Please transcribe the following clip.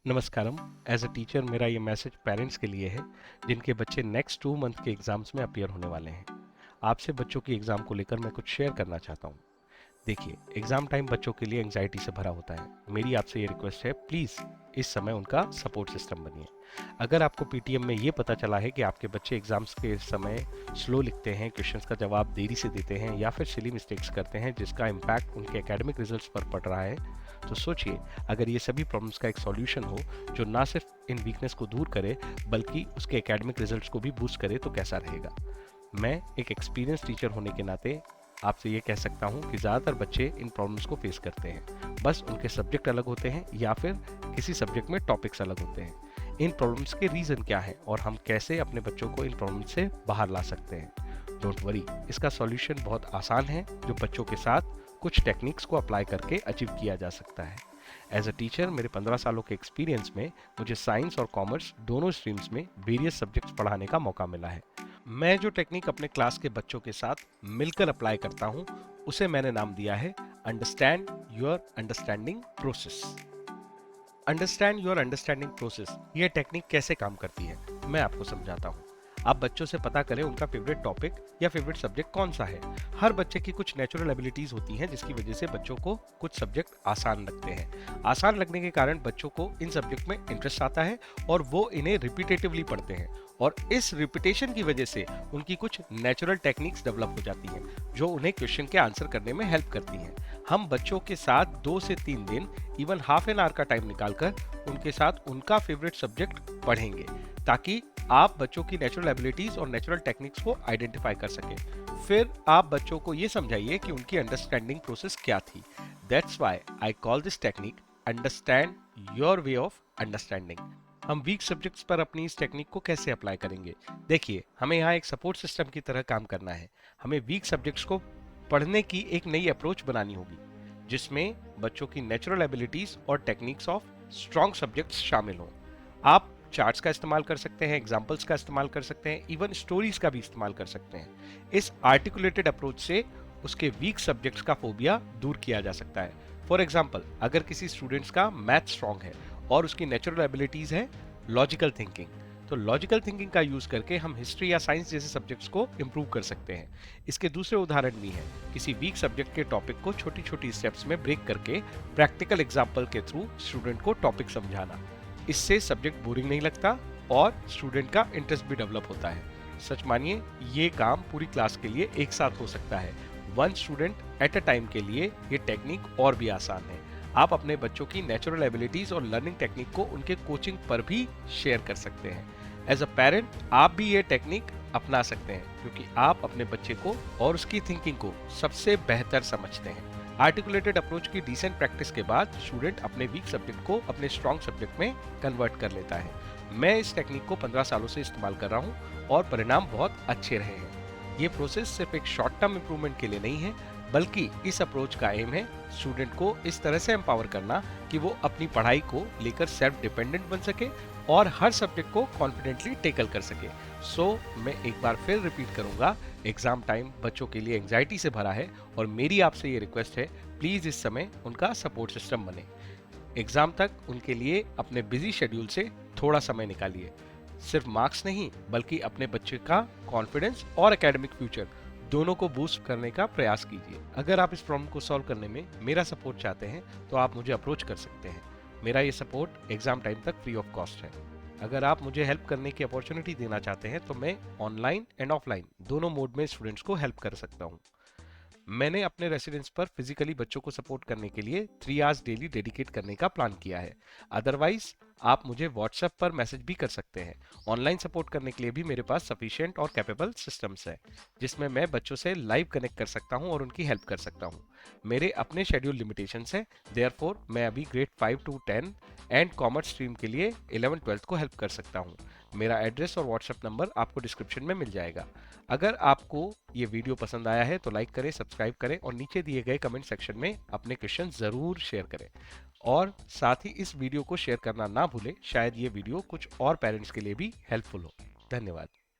नमस्कारम। As a teacher मेरा ये message parents के लिए है जिनके बच्चे नेक्स्ट 2 मंथ के एग्ज़ाम्स में अपीयर होने वाले हैं। आपसे बच्चों की एग्ज़ाम को लेकर मैं कुछ शेयर करना चाहता हूँ। देखिए, एग्ज़ाम टाइम बच्चों के लिए एंग्जाइटी से भरा होता है। मेरी आपसे ये रिक्वेस्ट है, प्लीज़ इस समय उनका सपोर्ट सिस्टम बनिए। अगर आपको पीटीएम में ये पता चला है कि आपके बच्चे एग्ज़ाम्स के समय स्लो लिखते हैं, क्वेश्चंस का जवाब देरी से देते हैं या फिर सिली मिस्टेक्स करते हैं जिसका इम्पैक्ट उनके एकेडमिक रिजल्ट्स पर पड़ रहा है, तो सोचिए, अगर ये सभी प्रॉब्लम्स का एक सॉल्यूशन हो जो ना सिर्फ इन वीकनेस को दूर करे बल्कि उसके एकेडमिक रिजल्ट्स को भी बूस्ट करे, तो कैसा रहेगा। मैं एक एक्सपीरियंस टीचर होने के नाते आपसे ये कह सकता हूँ कि ज़्यादातर बच्चे इन प्रॉब्लम्स को फेस करते हैं। बस उनके सब्जेक्ट अलग होते हैं या फिर किसी सब्जेक्ट में टॉपिक्स अलग होते हैं। इन प्रॉब्लम्स के रीज़न क्या है और हम कैसे अपने बच्चों को इन प्रॉब्लम्स से बाहर ला सकते हैं। डोंट वरी, इसका सॉल्यूशन बहुत आसान है जो बच्चों के साथ कुछ टेक्निक्स को अप्लाई करके अचीव किया जा सकता है। एज अ टीचर मेरे 15 सालों के एक्सपीरियंस में मुझे साइंस और कॉमर्स दोनों स्ट्रीम्स में वेरियस सब्जेक्ट्स पढ़ाने का मौका मिला है। मैं जो टेक्निक अपने क्लास के बच्चों के साथ मिलकर अप्लाई करता हूँ उसे मैंने नाम दिया है understand your understanding process. Understand your understanding process ये टेक्निक कैसे काम करती है, मैं आपको समझाता हूँ। आप बच्चों से पता करें उनका फेवरेट टॉपिक या फेवरेट सब्जेक्ट कौन सा है। हर बच्चे की कुछ नेचुरल एबिलिटीज होती हैं जिसकी वजह से बच्चों को कुछ सब्जेक्ट आसान लगते हैं। आसान लगने के कारण बच्चों को इन सब्जेक्ट में इंटरेस्ट आता है और वो इन्हें रिपीटेटिवली पढ़ते हैं, और इस रिपीटेशन की वजह से उनकी कुछ नेचुरल टेक्निक्स डेवलप हो जाती हैं जो उन्हें क्वेश्चन के आंसर करने में हेल्प करती हैं। हम बच्चों के साथ 2 से 3 दिन, इवन हाफ एन आवर का टाइम निकालकर उनके साथ उनका फेवरेट सब्जेक्ट पढ़ेंगे ताकि आप बच्चों की नेचुरल एबिलिटीज और नेचुरल टेक्निक्स को आइडेंटिफाई कर सकें। फिर आप बच्चों को ये समझाइए कि उनकी अंडरस्टैंडिंग प्रोसेस क्या थी। That's why I call this technique understand your way of understanding. हम वीक सब्जेक्ट्स पर अपनी इस टेक्निक को कैसे अप्लाई करेंगे? देखिए, हमें यहाँ एक सपोर्ट सिस्टम की तरह काम करना है। हमें वीक सब्जेक्ट्स को पढ़ने की एक नई अप्रोच बनानी होगी जिसमें बच्चों की नेचुरल एबिलिटीज और टेक्निक्स ऑफ स्ट्रॉन्ग सब्जेक्ट्स शामिल हों। आप चार्ट्स का इस्तेमाल कर सकते हैं, एग्जाम्पल्स का इस्तेमाल कर सकते हैं, इवन स्टोरीज का भी इस्तेमाल कर सकते हैं। इस आर्टिकुलेटेड अप्रोच से उसके वीक सब्जेक्ट्स का फोबिया दूर किया जा सकता है। फॉर एग्जाम्पल, अगर किसी स्टूडेंट्स का मैथ स्ट्रॉन्ग है और उसकी नेचुरल एबिलिटीज है लॉजिकल थिंकिंग, तो लॉजिकल थिंकिंग का यूज करके हम हिस्ट्री या साइंस जैसे सब्जेक्ट्स को इम्प्रूव कर सकते हैं। इसके दूसरे उदाहरण भी हैं, किसी वीक सब्जेक्ट के टॉपिक को छोटी छोटी स्टेप्स में ब्रेक करके प्रैक्टिकल एग्जाम्पल के थ्रू स्टूडेंट को टॉपिक समझाना। इससे सब्जेक्ट बोरिंग नहीं लगता और स्टूडेंट का इंटरेस्ट भी डेवलप होता है। सच मानिए, ये काम पूरी क्लास के लिए एक साथ हो सकता है। One student at a time के लिए ये टेक्निक और भी आसान है। आप अपने बच्चों की नेचुरल एबिलिटीज और लर्निंग टेक्निक को उनके कोचिंग पर भी शेयर कर सकते हैं। एज अ पेरेंट आप भी ये टेक्निक अपना सकते हैं क्योंकि आप अपने बच्चे को और उसकी थिंकिंग को सबसे बेहतर समझते हैं। आर्टिकुलेटेड अप्रोच की डिसेंट प्रैक्टिस के बाद स्टूडेंट अपने वीक सब्जेक्ट को अपने स्ट्रॉन्ग सब्जेक्ट में कन्वर्ट कर लेता है। मैं इस टेक्निक को 15 सालों से इस्तेमाल कर रहा हूँ और परिणाम बहुत अच्छे रहे हैं। ये प्रोसेस सिर्फ एक शॉर्ट टर्म इंप्रूवमेंट के लिए नहीं है, बल्कि इस अप्रोच का एम है स्टूडेंट को इस तरह से एम्पावर करना कि वो अपनी पढ़ाई को लेकर सेल्फ डिपेंडेंट बन सके और हर सब्जेक्ट को कॉन्फिडेंटली टेकल कर सके। मैं एक बार फिर रिपीट करूंगा, एग्जाम टाइम बच्चों के लिए एंग्जाइटी से भरा है और मेरी आपसे ये रिक्वेस्ट है, प्लीज इस समय उनका सपोर्ट सिस्टम बने। एग्जाम तक उनके लिए अपने बिजी शेड्यूल से थोड़ा समय निकालिए। सिर्फ मार्क्स नहीं बल्कि अपने बच्चे का कॉन्फिडेंस और एकेडमिक फ्यूचर दोनों को बूस्ट करने का प्रयास कीजिए। अगर आप इस प्रॉब्लम को सॉल्व करने में मेरा सपोर्ट चाहते हैं तो आप मुझे अप्रोच कर सकते हैं। मेरा ये सपोर्ट एग्जाम टाइम तक फ्री ऑफ कॉस्ट है। अगर आप मुझे हेल्प करने की अपॉर्चुनिटी देना चाहते हैं तो मैं ऑनलाइन एंड ऑफलाइन दोनों मोड में स्टूडेंट्स को हेल्प कर सकता हूँ। मैंने अपने रेसिडेंस पर फिजिकली बच्चों को सपोर्ट करने के लिए 3 आवर्स डेली डेडिकेट करने का प्लान किया है। अदरवाइज आप मुझे व्हाट्सएप पर मैसेज भी कर सकते हैं। ऑनलाइन सपोर्ट करने के लिए भी मेरे पास सफिशिएंट और कैपेबल सिस्टम्स है जिसमें मैं बच्चों से लाइव कनेक्ट कर सकता हूं और उनकी हेल्प कर सकता हूं। मेरे अपने शेड्यूल लिमिटेशंस हैं, देयरफॉर मैं अभी grade 5 to 10 and commerce stream के लिए 11-12 को हेल्प कर सकता हूं। मेरा एड्रेस और व्हाट्सएप नंबर आपको डिस्क्रिप्शन में मिल जाएगा। अगर आपको ये वीडियो पसंद आया है तो लाइक करें, सब्सक्राइब करें और नीचे दिए गए कमेंट सेक्शन में अपने क्वेश्चन जरूर शेयर करें। और साथ ही इस वीडियो को शेयर करना ना भूलें, शायद ये वीडियो कुछ और पेरेंट्स के लिए भी हेल्पफुल हो। धन्यवाद।